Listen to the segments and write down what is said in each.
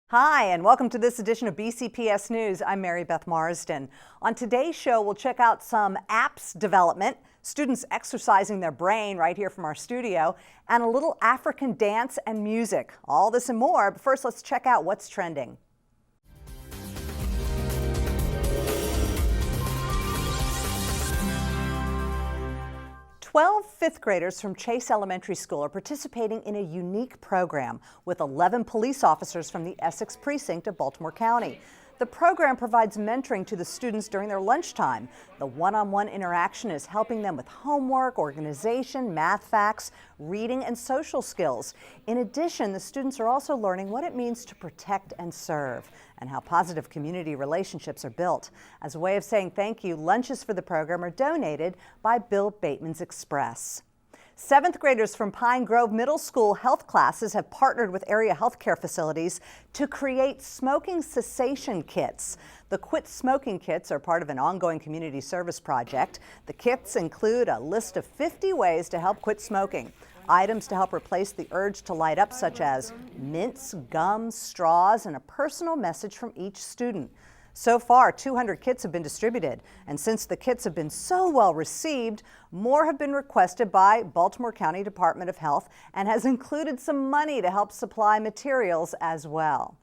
Hi, and welcome to this edition of BCPS News. I'm Mary Beth Marsden. On today's show, we'll check out some apps development, students exercising their brain right here from our studio, and a little African dance and music. All this and more, but first let's check out what's trending. 12 fifth graders from Chase Elementary School are participating in a unique program with 11 police officers from the Essex precinct of Baltimore County. The program provides mentoring to the students during their lunchtime. The one-on-one interaction is helping them with homework, organization, math facts, reading, and social skills. In addition, the students are also learning what it means to protect and serve and how positive community relationships are built. As a way of saying thank you, lunches for the program are donated by Bill Bateman's Express. Seventh graders from Pine Grove Middle School health classes have partnered with area healthcare facilities to create smoking cessation kits. The Quit Smoking kits are part of an ongoing community service project. The kits include a list of 50 ways to help quit smoking. Items to help replace the urge to light up, such as mints, gums, straws, and a personal message from each student. So far, 200 kits have been distributed, and since the kits have been so well received, more have been requested by Baltimore County Department of Health and has included some money to help supply materials as well.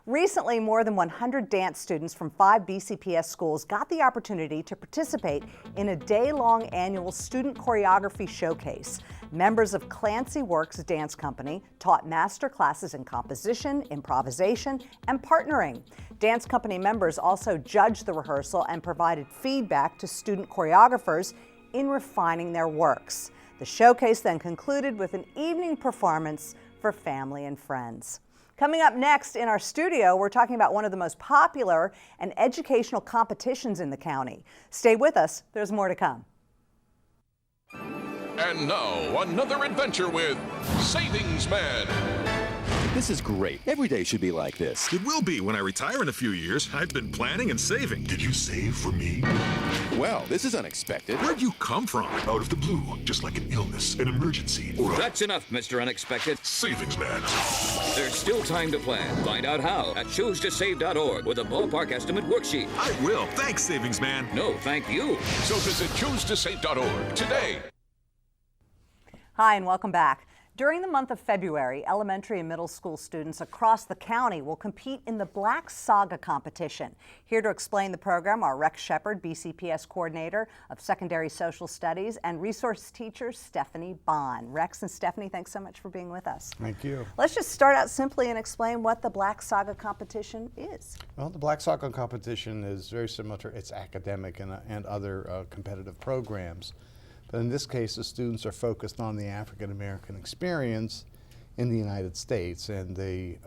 Recently, more than 100 dance students from 5 BCPS schools got the opportunity to participate in a day-long annual student choreography showcase. Members of Clancy Works Dance Company taught master classes in composition, improvisation, and partnering. Dance company members also judged the rehearsal and provided feedback to student choreographers in refining their works. The showcase then concluded with an evening performance for family and friends. Coming up next in our studio, we're talking about one of the most popular and educational competitions in the county. Stay with us, there's more to come. And now, another adventure with Savings Man. This is great. Every day should be like this. It will be when I retire in a few years. I've been planning and saving. Did you save for me? Well, this is unexpected. Where'd you come from? Out of the blue, just like an illness, an emergency, or a... That's enough, Mr. Unexpected. Savings Man. There's still time to plan. Find out how at choosetosave.org with a ballpark estimate worksheet. I will. Thanks, Savings Man. No, thank you. So visit choosetosave.org today. Hi, and welcome back. During the month of February, elementary and middle school students across the county will compete in the Black Saga competition. Here to explain the program are Rex Shepard, BCPS Coordinator of Secondary Social Studies, and resource teacher Stephanie Bohn. Rex and Stephanie, thanks so much for being with us. Thank you. Let's just start out simply and explain what the Black Saga competition is. Well, the Black Saga competition is very similar to its academic and other competitive programs. But in this case, the students are focused on the African American experience in the United States, and they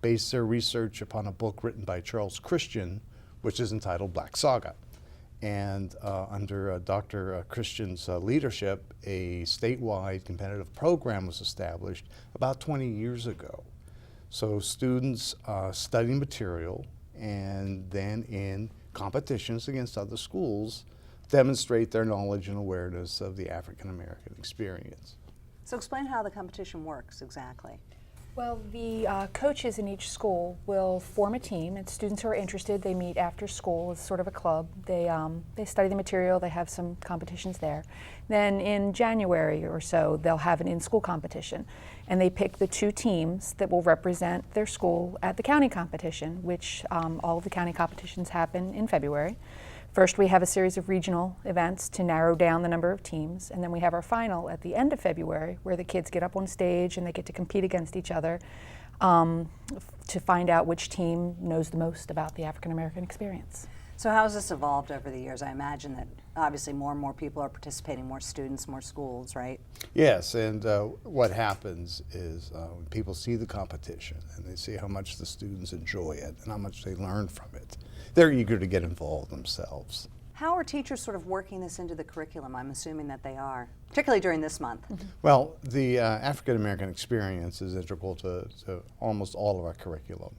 base their research upon a book written by Charles Christian, which is entitled Black Saga. And under Dr. Christian's leadership, a statewide competitive program was established about 20 years ago. So students study material and then in competitions against other schools demonstrate their knowledge and awareness of the African American experience. So explain how the competition works exactly. Well, the coaches in each school will form a team, and students who are interested, they meet after school. It's sort of a club. They study the material, they have some competitions there. Then in January or so, they'll have an in-school competition, and they pick the 2 teams that will represent their school at the county competition, which all of the county competitions happen in February. First, we have a series of regional events to narrow down the number of teams, and then we have our final at the end of February, where the kids get up on stage and they get to compete against each other to find out which team knows the most about the African American experience. So how has this evolved over the years? I imagine that obviously more and more people are participating, more students, more schools, right? Yes, and what happens is when people see the competition and they see how much the students enjoy it and how much they learn from it, they're eager to get involved themselves. How are teachers sort of working this into the curriculum? I'm assuming that they are, particularly during this month. Well, the African American experience is integral to almost all of our curriculum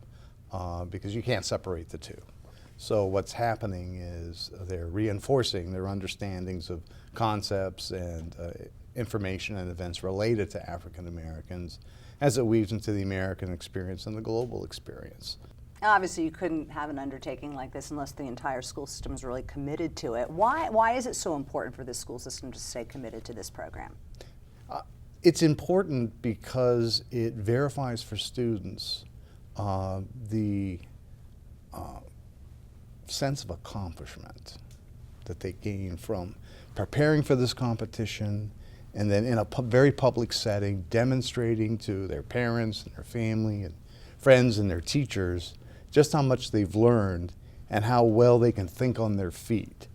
because you can't separate the two. So what's happening is they're reinforcing their understandings of concepts and information and events related to African Americans, as it weaves into the American experience and the global experience. Obviously, you couldn't have an undertaking like this unless the entire school system is really committed to it. Why is it so important for the school system to stay committed to this program? It's important because it verifies for students the sense of accomplishment that they gain from preparing for this competition and then in a very public setting demonstrating to their parents and their family and friends and their teachers just how much they've learned and how well they can think on their feet.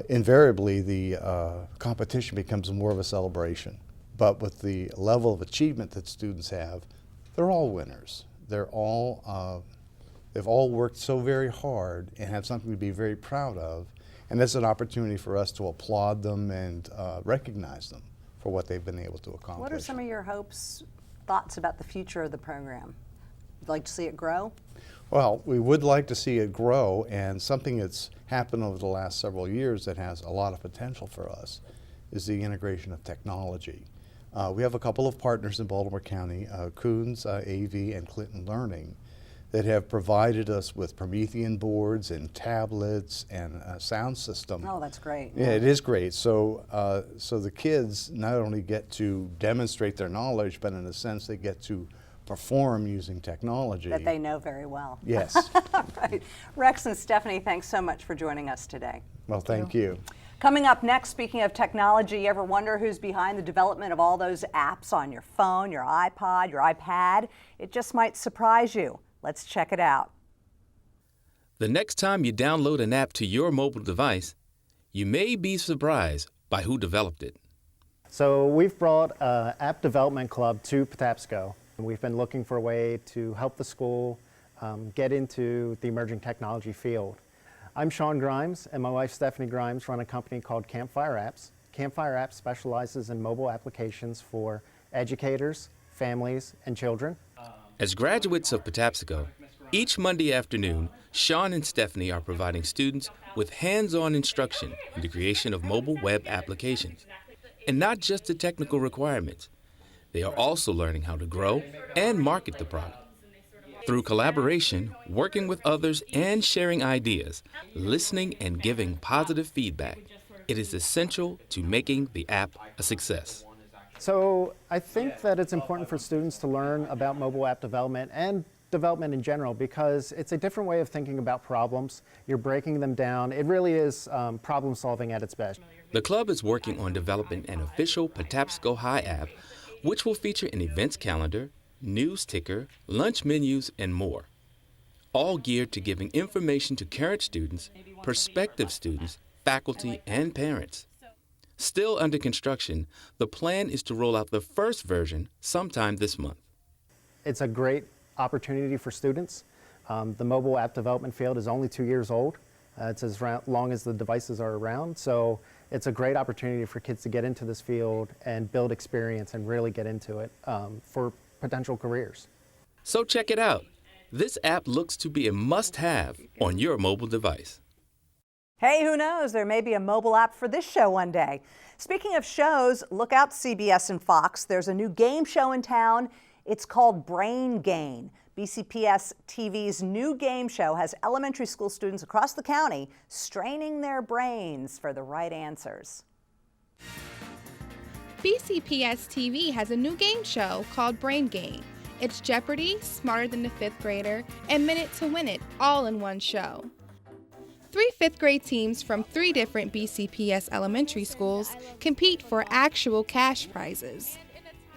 Invariably, the competition becomes more of a celebration. But with the level of achievement that students have, they're all winners. They've all worked so very hard and have something to be very proud of. And that's an opportunity for us to applaud them and recognize them for what they've been able to accomplish. What are some of your hopes, thoughts about the future of the program? You'd like to see it grow? Well, we would like to see it grow, and something that's happened over the last several years that has a lot of potential for us is the integration of technology. We have a couple of partners in Baltimore County, Coons AV and Clinton Learning, that have provided us with Promethean boards and tablets and a sound system. Oh, that's great. Yeah, it is great. So, so the kids not only get to demonstrate their knowledge, but in a sense they get to perform using technology. That they know very well. Yes. Right. Rex and Stephanie, thanks so much for joining us today. Well, thank you. Coming up next, speaking of technology, you ever wonder who's behind the development of all those apps on your phone, your iPod, your iPad? It just might surprise you. Let's check it out. The next time you download an app to your mobile device, you may be surprised by who developed it. So we've brought an app development club to Patapsco. We've been looking for a way to help the school get into the emerging technology field. I'm Sean Grimes, and my wife Stephanie Grimes run a company called Campfire Apps. Campfire Apps specializes in mobile applications for educators, families, and children. As graduates of Patapsco, each Monday afternoon, Sean and Stephanie are providing students with hands-on instruction in the creation of mobile web applications. And not just the technical requirements. They are also learning how to grow and market the product. Through collaboration, working with others, and sharing ideas, listening and giving positive feedback, it is essential to making the app a success. So I think that it's important for students to learn about mobile app development and development in general because it's a different way of thinking about problems. You're breaking them down. It really is problem solving at its best. The club is working on developing an official Patapsco High app, which will feature an events calendar, news ticker, lunch menus, and more. All geared to giving information to current students, prospective students, faculty, and parents. Still under construction, the plan is to roll out the first version sometime this month. It's a great opportunity for students. The mobile app development field is only 2 years old. It's as long as the devices are around, so it's a great opportunity for kids to get into this field and build experience and really get into it for potential careers. So check it out. This app looks to be a must-have on your mobile device. Hey, who knows? There may be a mobile app for this show one day. Speaking of shows, look out CBS and Fox. There's a new game show in town. It's called Brain Gain. BCPS-TV's new game show has elementary school students across the county straining their brains for the right answers. BCPS-TV has a new game show called Brain Gain. It's Jeopardy, Smarter Than the Fifth Grader, and Minute to Win It, all in one show. 3 fifth grade teams from 3 different BCPS elementary schools compete for actual cash prizes.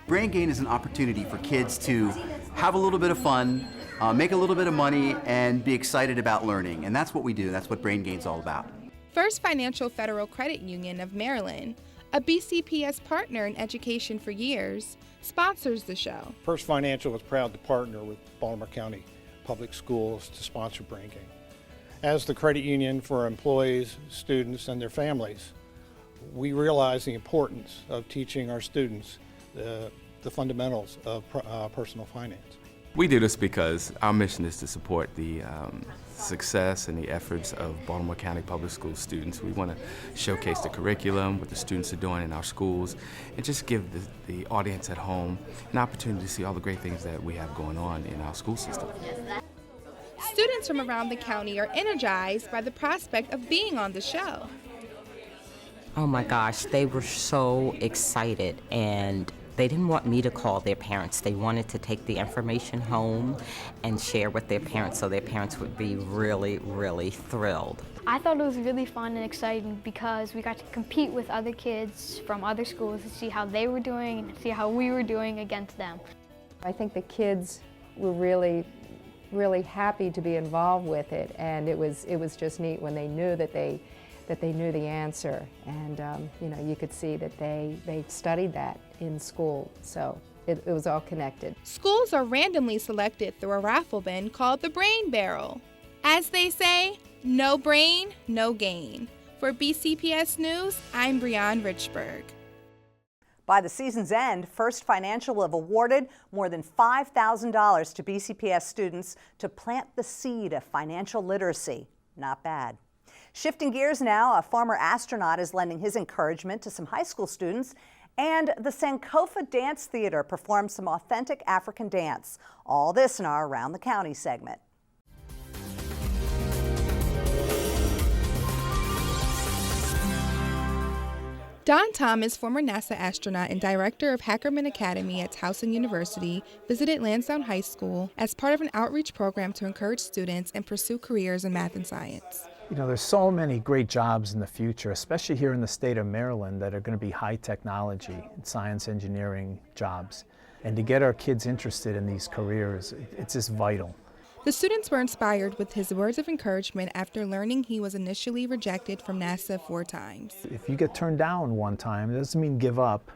Brain Gain is an opportunity for kids to have a little bit of fun, make a little bit of money, and be excited about learning. And that's what we do. That's what Brain Gain's all about. First Financial Federal Credit Union of Maryland, a BCPS partner in education for years, sponsors the show. First Financial is proud to partner with Baltimore County Public Schools to sponsor Brain Gain. As the credit union for employees, students, and their families, we realize the importance of teaching our students the fundamentals of personal finance. We do this because our mission is to support the success and the efforts of Baltimore County Public School students. We want to showcase the curriculum, what the students are doing in our schools, and just give the audience at home an opportunity to see all the great things that we have going on in our school system. Students from around the county are energized by the prospect of being on the show. Oh my gosh, they were so excited, and they didn't want me to call their parents. They wanted to take the information home and share with their parents so their parents would be really, really thrilled. I thought it was really fun and exciting because we got to compete with other kids from other schools to see how they were doing and see how we were doing against them. I think the kids were really happy to be involved with it, and it was just neat when they knew that they knew the answer, and you know, you could see that they studied that in school, so it was all connected. Schools are randomly selected through a raffle bin called the Brain Barrel. As they say, no brain, no gain. For BCPS News, I'm Breanne Richburg. By the season's end, First Financial will have awarded more than $5,000 to BCPS students to plant the seed of financial literacy. Not bad. Shifting gears now, a former astronaut is lending his encouragement to some high school students, and the Sankofa Dance Theater performed some authentic African dance. All this in our Around the County segment. Don Thomas, former NASA astronaut and director of Hackerman Academy at Towson University, visited Lansdowne High School as part of an outreach program to encourage students and pursue careers in math and science. You know, there's so many great jobs in the future, especially here in the state of Maryland, that are going to be high technology and science engineering jobs. And to get our kids interested in these careers, it's just vital. The students were inspired with his words of encouragement after learning he was initially rejected from NASA 4 times. If you get turned down one time, it doesn't mean give up.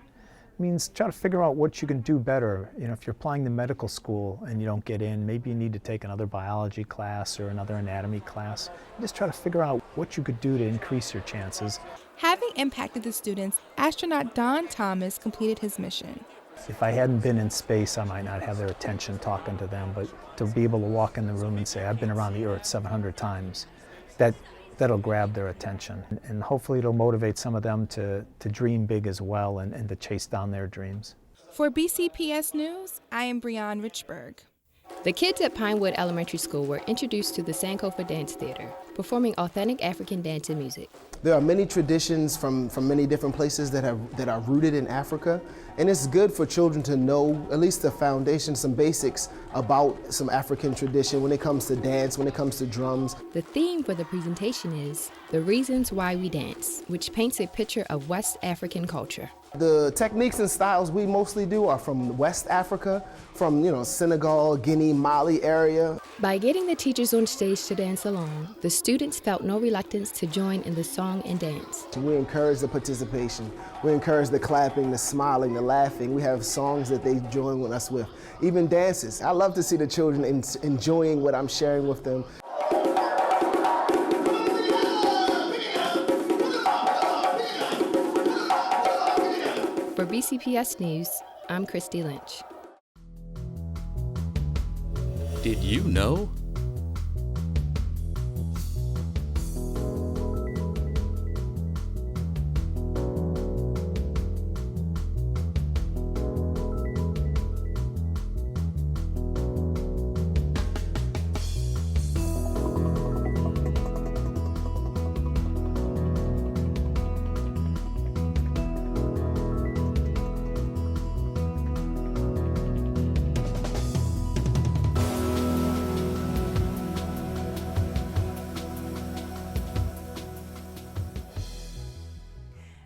It means try to figure out what you can do better. You know, if you're applying to medical school and you don't get in, maybe you need to take another biology class or another anatomy class. You just try to figure out what you could do to increase your chances. Having impacted the students, astronaut Don Thomas completed his mission. If I hadn't been in space, I might not have their attention talking to them, but to be able to walk in the room and say, I've been around the Earth 700 times, that'll grab their attention. And hopefully it'll motivate some of them to dream big as well and to chase down their dreams. For BCPS News, I am Breanne Richburg. The kids at Pinewood Elementary School were introduced to the Sankofa Dance Theater, performing authentic African dance and music. There are many traditions from many different places that are rooted in Africa, and it's good for children to know at least the foundation, some basics about some African tradition when it comes to dance, when it comes to drums. The theme for the presentation is The Reasons Why We Dance, which paints a picture of West African culture. The techniques and styles we mostly do are from West Africa, from Senegal, Guinea, Mali area. By getting the teachers on stage to dance along, the students felt no reluctance to join in the song and dance. We encourage the participation. We encourage the clapping, the smiling, the laughing. We have songs that they join with us with, even dances. I love to see the children enjoying what I'm sharing with them. For BCPS News, I'm Christy Lynch. Did you know?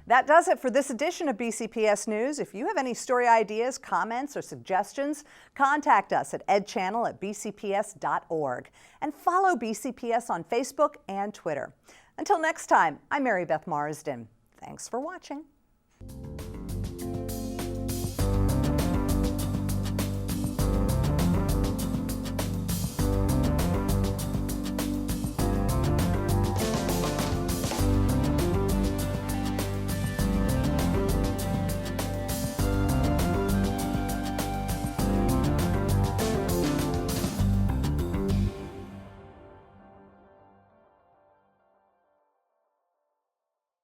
That does it for this edition of BCPS News. If you have any story ideas, comments, or suggestions, contact us at edchannel@bcps.org and follow BCPS on Facebook and Twitter. Until next time, I'm Mary Beth Marsden. Thanks for watching.